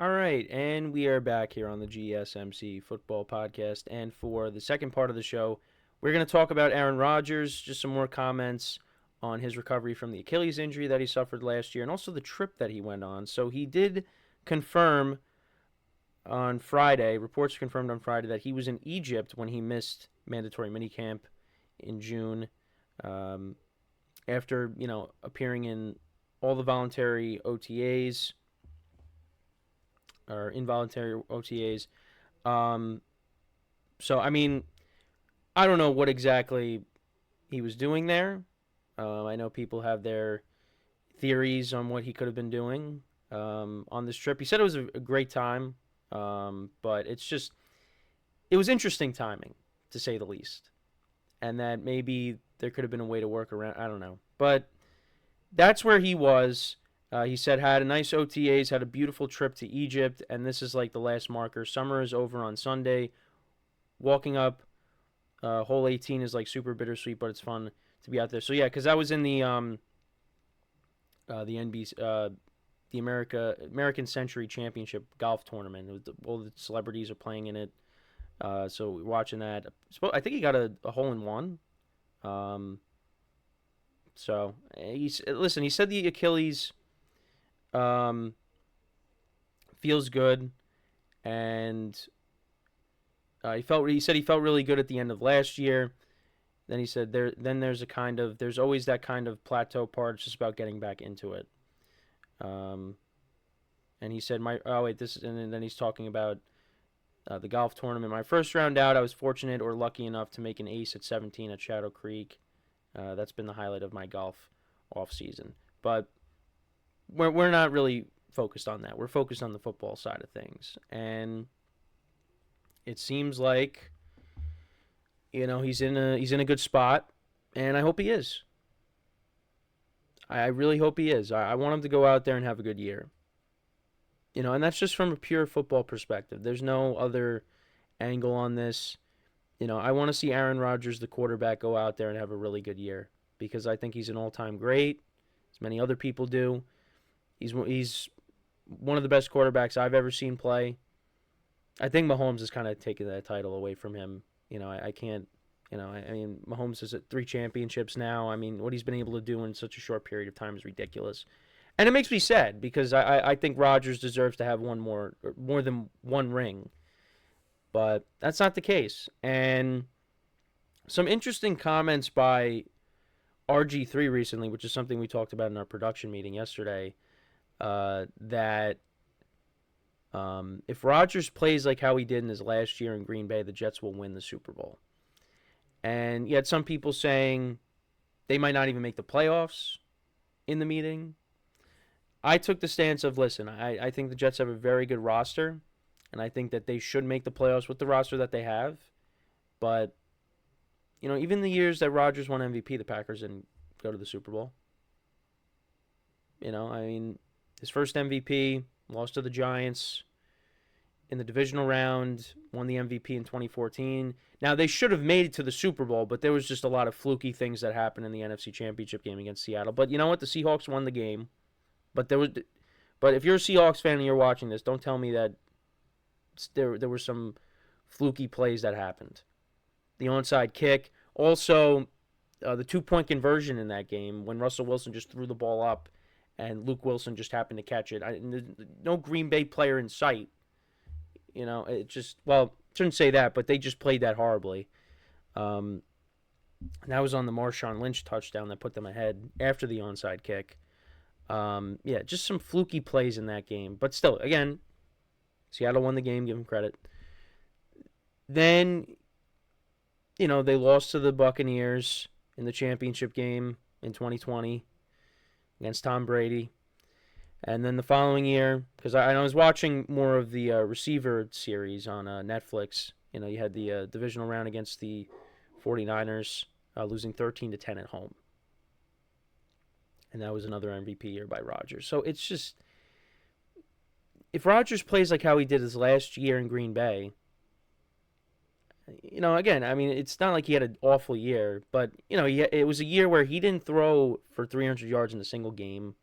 All right, and we are back here on the GSMC Football Podcast. And for the second part of the show, we're going to talk about Aaron Rodgers, just some more comments on his recovery from the Achilles injury that he suffered last year, and also the trip that he went on. So he did confirm on Friday, reports confirmed on Friday, that he was in Egypt when he missed mandatory minicamp in June after, appearing in all the voluntary OTAs or involuntary OTAs. So, I don't know what exactly he was doing there. I know people have their theories on what he could have been doing on this trip. He said it was a great time, but it was interesting timing, to say the least. And that maybe there could have been a way to work around. I don't know. But that's where he was. He said had a nice OTAs, had a beautiful trip to Egypt, and this is like the last marker. Summer is over on Sunday. Walking up hole 18 is like super bittersweet, but it's fun to be out there. So yeah, because I was in the NBC, the American Century Championship golf tournament. All the celebrities are playing in it. So we're watching that. I think he got a hole in one. So he said the Achilles feels good, and he said he felt really good at the end of last year. Then he said there's always that kind of plateau part. It's just about getting back into it. And he said and then he's talking about the golf tournament. My first round out, I was fortunate or lucky enough to make an ace at 17 at Shadow Creek. That's been the highlight of my golf off-season. But we're not really focused on that. We're focused on the football side of things. And it seems like, he's in a good spot, and I hope he is. I really hope he is. I want him to go out there and have a good year. And that's just from a pure football perspective. There's no other angle on this. I want to see Aaron Rodgers, the quarterback, go out there and have a really good year, because I think he's an all-time great, as many other people do. He's one of the best quarterbacks I've ever seen play. I think Mahomes has kind of taken that title away from him. I can't, Mahomes is at 3 championships now. What he's been able to do in such a short period of time is ridiculous. And it makes me sad, because I think Rodgers deserves to have more than one ring. But that's not the case. And some interesting comments by RG3 recently, which is something we talked about in our production meeting yesterday, that if Rodgers plays like how he did in his last year in Green Bay, the Jets will win the Super Bowl. And you had some people saying they might not even make the playoffs in the meeting. I took the stance of, listen, I think the Jets have a very good roster, and I think that they should make the playoffs with the roster that they have. But, even the years that Rodgers won MVP, the Packers didn't go to the Super Bowl. His first MVP, lost to the Giants in the divisional round, won the MVP in 2014. Now, they should have made it to the Super Bowl, but there was just a lot of fluky things that happened in the NFC Championship game against Seattle. But you know what? The Seahawks won the game. But if you're a Seahawks fan and you're watching this, don't tell me that there were some fluky plays that happened. The onside kick. Also, the 2-point conversion in that game when Russell Wilson just threw the ball up and Luke Wilson just happened to catch it. No Green Bay player in sight. Shouldn't say that, but they just played that horribly. And that was on the Marshawn Lynch touchdown that put them ahead after the onside kick. Just some fluky plays in that game. But still, again, Seattle won the game, give them credit. Then, they lost to the Buccaneers in the championship game in 2020 against Tom Brady. And then the following year, because I was watching more of the receiver series on Netflix. You had the divisional round against the 49ers, losing 13-10 at home. And that was another MVP year by Rodgers. So it's just, if Rodgers plays like how he did his last year in Green Bay, again, it's not like he had an awful year, but, it was a year where he didn't throw for 300 yards in a single game.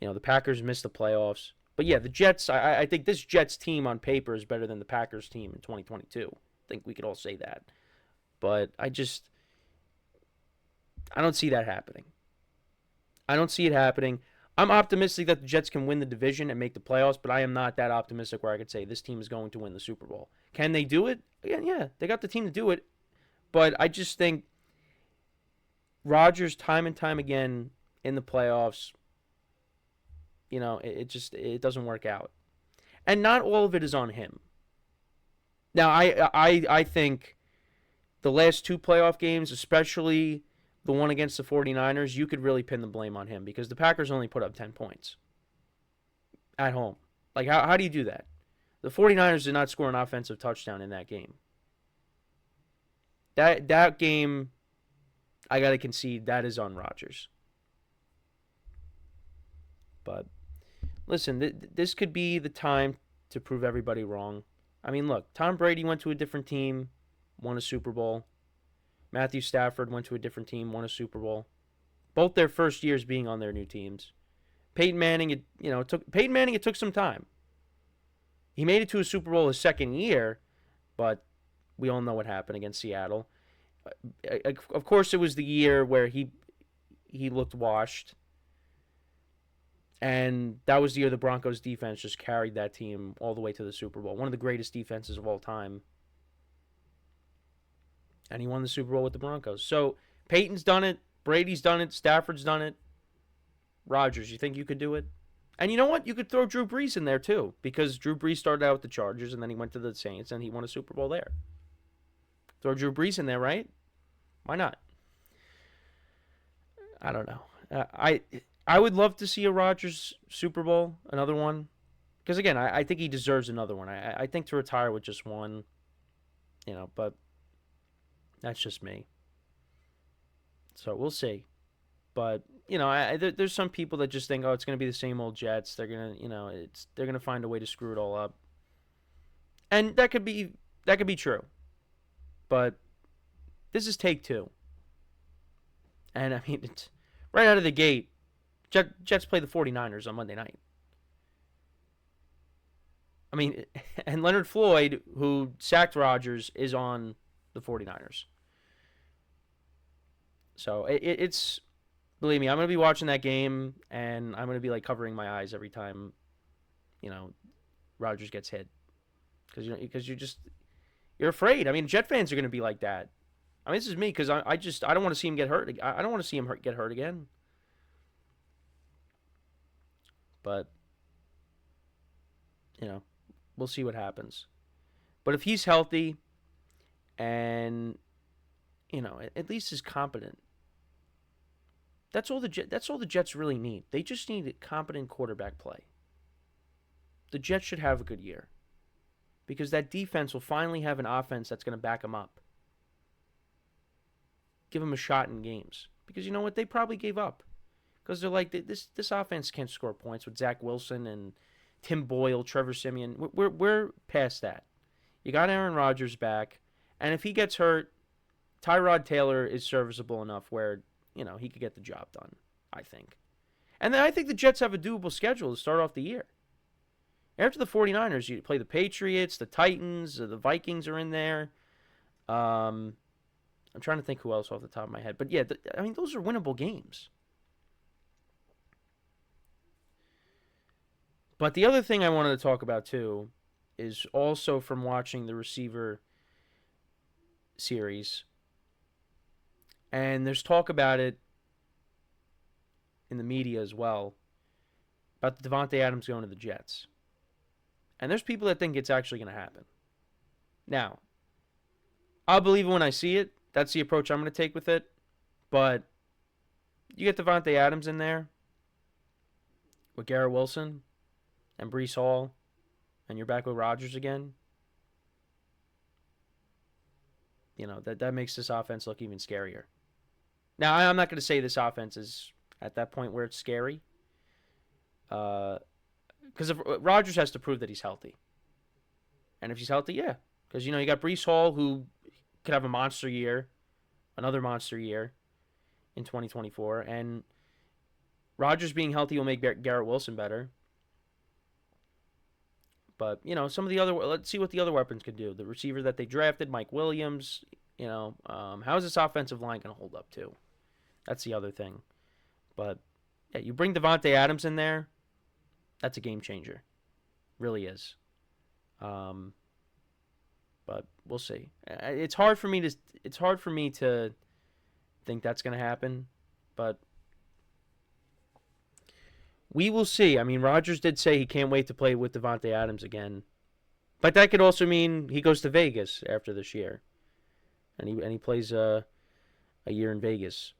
The Packers missed the playoffs. But yeah, the Jets, I think this Jets team on paper is better than the Packers team in 2022. I think we could all say that. But I don't see that happening. I don't see it happening. I'm optimistic that the Jets can win the division and make the playoffs, but I am not that optimistic where I could say this team is going to win the Super Bowl. Can they do it? Yeah, they got the team to do it. But I just think Rodgers, time and time again in the playoffs, it doesn't work out. And not all of it is on him. Now, I think the last two playoff games, especially the one against the 49ers, you could really pin the blame on him because the Packers only put up 10 points at home. Like, how do you do that? The 49ers did not score an offensive touchdown in that game. That game, I got to concede, that is on Rodgers. But, listen, this could be the time to prove everybody wrong. I mean, look, Tom Brady went to a different team, won a Super Bowl. Matthew Stafford went to a different team, won a Super Bowl. Both their first years being on their new teams. Peyton Manning, it took some time. He made it to a Super Bowl his second year, but we all know what happened against Seattle. Of course, it was the year where he looked washed. And that was the year the Broncos defense just carried that team all the way to the Super Bowl. One of the greatest defenses of all time. And he won the Super Bowl with the Broncos. So, Peyton's done it. Brady's done it. Stafford's done it. Rodgers, you think you could do it? And you know what? You could throw Drew Brees in there, too. Because Drew Brees started out with the Chargers, and then he went to the Saints, and he won a Super Bowl there. Throw Drew Brees in there, right? Why not? I don't know. I would love to see a Rodgers Super Bowl, another one. Because, again, I think he deserves another one. I think to retire with just one, but that's just me. So we'll see. But, there's some people that just think, oh, it's going to be the same old Jets. They're going to, they're going to find a way to screw it all up. And that could be true. But this is take two. And, I mean, it's right out of the gate. Jets play the 49ers on Monday night. I mean, and Leonard Floyd, who sacked Rodgers, is on the 49ers. So it's, believe me, I'm going to be watching that game, and I'm going to be, covering my eyes every time, Rodgers gets hit. Because you're afraid. I mean, Jet fans are going to be like that. I mean, this is me, because I don't want to see him get hurt. I don't want to see him get hurt again. But, we'll see what happens. But if he's healthy and, at least is competent, that's all the Jets really need. They just need a competent quarterback play. The Jets should have a good year. Because that defense will finally have an offense that's going to back them up. Give them a shot in games. Because you know what? They probably gave up. Because they're like, this offense can't score points with Zach Wilson and Tim Boyle, Trevor Siemian. We're past that. You got Aaron Rodgers back. And if he gets hurt, Tyrod Taylor is serviceable enough where, he could get the job done, I think. And then I think the Jets have a doable schedule to start off the year. After the 49ers, you play the Patriots, the Titans, the Vikings are in there. I'm trying to think who else off the top of my head. But yeah, those are winnable games. But the other thing I wanted to talk about, too, is also from watching the receiver series. And there's talk about it in the media as well, about the Devontae Adams going to the Jets. And there's people that think it's actually going to happen. Now, I'll believe it when I see it. That's the approach I'm going to take with it. But you get Devontae Adams in there with Garrett Wilson and Breece Hall, and you're back with Rodgers again. That makes this offense look even scarier. Now, I'm not going to say this offense is at that point where it's scary. Because Rodgers has to prove that he's healthy. And if he's healthy, yeah. Because, you got Breece Hall, who could have a monster year, another monster year in 2024. And Rodgers being healthy will make Garrett Wilson better. But, some of the other, let's see what the other weapons can do. The receiver that they drafted, Mike Williams, how is this offensive line going to hold up too? That's the other thing. But, yeah, you bring Devontae Adams in there, that's a game changer. Really is. But we'll see. It's hard for me to think that's going to happen, but we will see. I mean, Rodgers did say he can't wait to play with Devontae Adams again. But that could also mean he goes to Vegas after this year. And he plays a year in Vegas.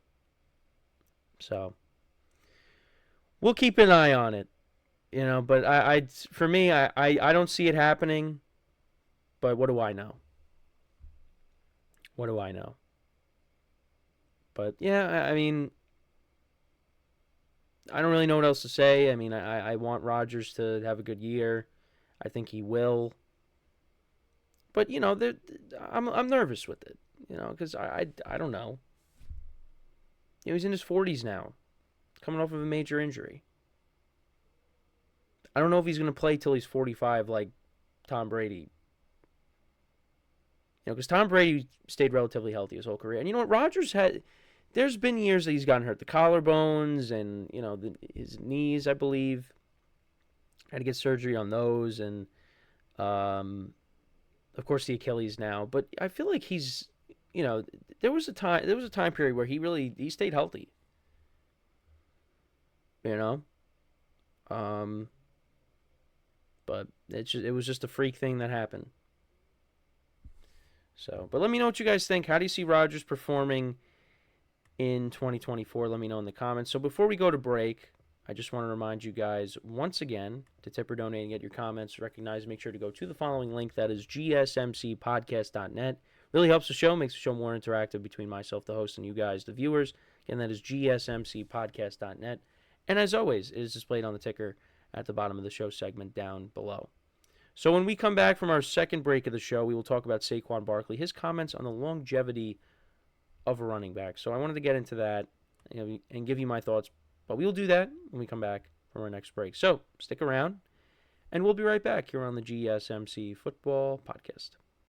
So we'll keep an eye on it. But for me, I don't see it happening. But what do I know? What do I know? But yeah, I mean, I don't really know what else to say. I mean, I want Rodgers to have a good year. I think he will. But I'm nervous with it. Because I don't know. He's in his 40s now, coming off of a major injury. I don't know if he's going to play till he's 45 like Tom Brady. Because Tom Brady stayed relatively healthy his whole career. And you know what? Rodgers had... There's been years that he's gotten hurt. The collarbones and, his knees, I believe. Had to get surgery on those. And, of course, the Achilles now. But I feel like he's... there was a time period where he stayed healthy. But it was just a freak thing that happened. So, but let me know what you guys think. How do you see Rodgers performing in 2024? Let me know in the comments. So before we go to break, I just want to remind you guys once again to tip or donate and get your comments recognized. Make sure to go to the following link. That is GSMCPodcast.net. Really helps the show, makes the show more interactive between myself, the host, and you guys, the viewers. Again, that is GSMCPodcast.net. And as always, it is displayed on the ticker at the bottom of the show segment down below. So when we come back from our second break of the show, we will talk about Saquon Barkley, his comments on the longevity of a running back. So I wanted to get into that and give you my thoughts. But we'll do that when we come back from our next break. So stick around, and we'll be right back here on the GSMC Football Podcast.